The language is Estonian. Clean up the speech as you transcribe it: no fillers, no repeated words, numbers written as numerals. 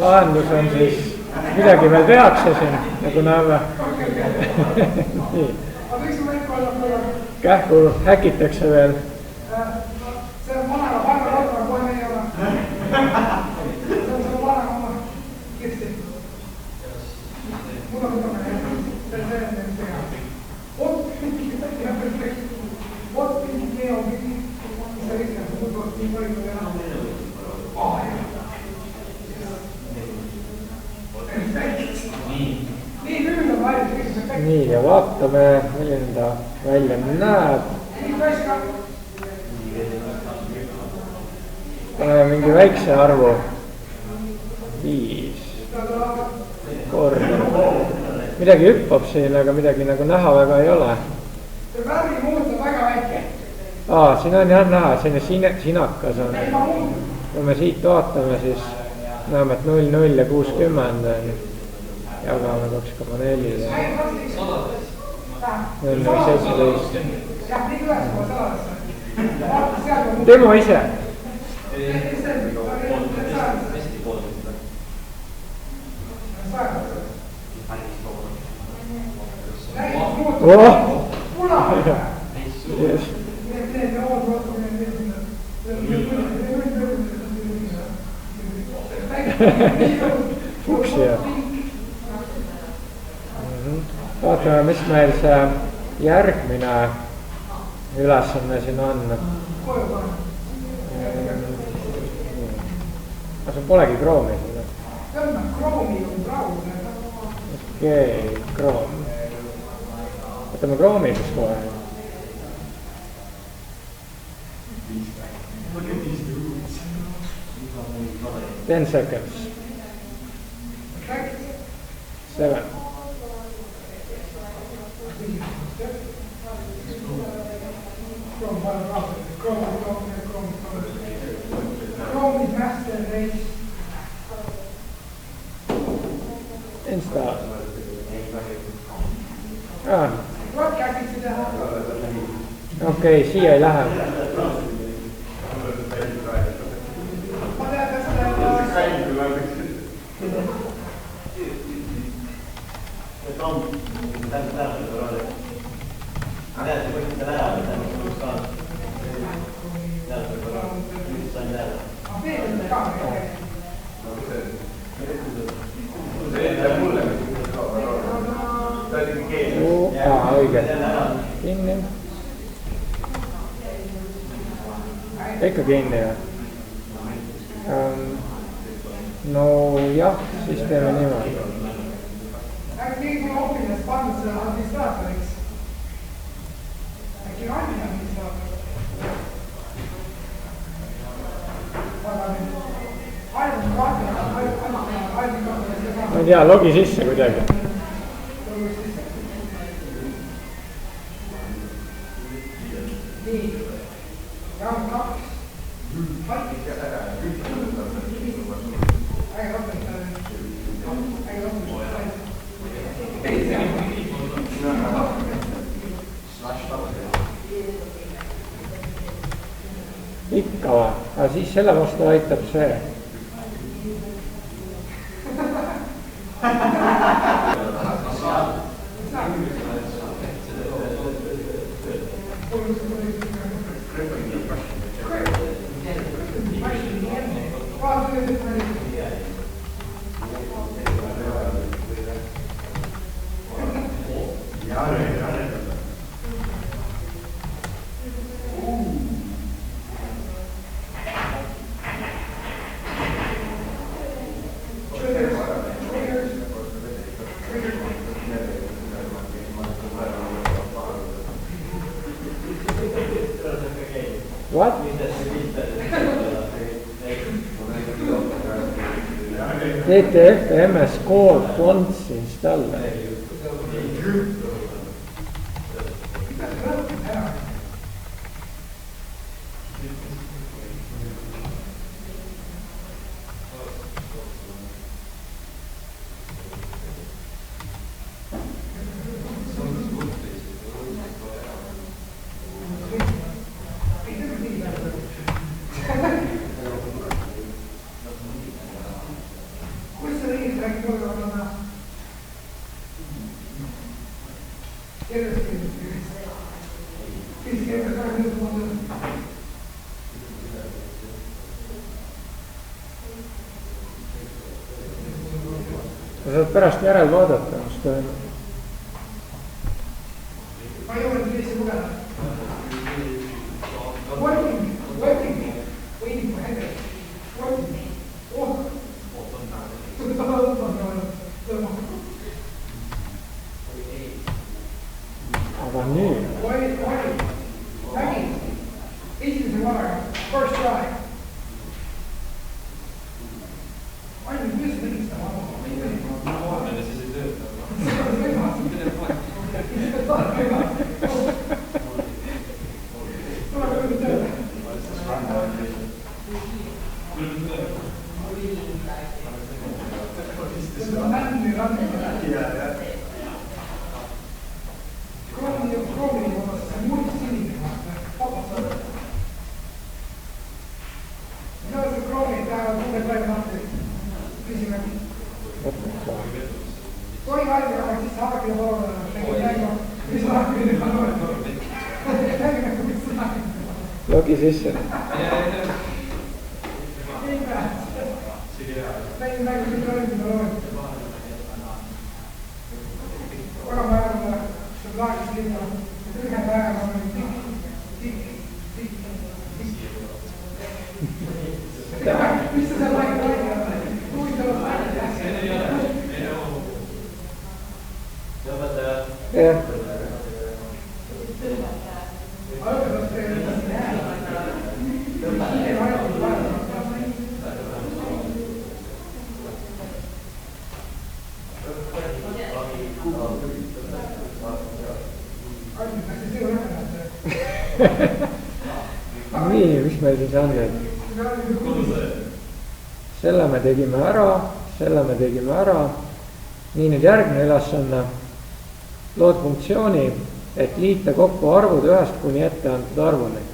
lahendus on siis, midagi veel tehakse siin, nagu näeme. Nii. Kähku häkitakse veel. See on vanema pangarotta, kohe ei ole. See on vanema oma kirsti. Mul on midagi. See on teha. Vot mingi tee on mingi. See rikkab, mul on nii palju enam. Nii, ja vaatame, milline ta välja näeb. Paneme mingi väikse arvu. 5 korda. Midagi hüppab siin, aga midagi nagu näha väga ei ole. See värvi muutub väga väike. Siin on jah näha, selline sinakas on. Kui me siit vaatame, siis näeme, et 0, 0 ja 60 on. Jagame 2,4 ja 17. Demo ise. Fuksia. Vaatame, mis meil see järgmine ülesanne siin on. See polegi Chrome'i siin. Okei, Chrome. Võtame Chrome'i siis kohe. Ten seconds. 7. Chrome is master race. Install. Okei, siia ei lähe. Õige. Kinni. Ikka kinni ja. No jah, siis teeme niimoodi. Äkki keegi on oppides pannud seda administraatoriks? Äkki on administraator? Ma ei tea, logi sisse kuidagi. Ikka va, aga siis selle vastu aitab see. What? TTF MS Core Fonts installer. räägib mulle kergesti. sa saad pärast järel vaadata, mis toimub. Ma ei ole teisi lugeda. Working for headache. Working. Aga nüüd. Nägin. Esimese korraga. First try. Ainult kuidas tegid seda vaadata? Logi sisse. jah. nii, mis meil siis on nüüd? selle me tegime ära. nii, nüüd järgmine ülesanne. lood funktsiooni, et liita kokku arvud 1 kuni ette antud arvuni.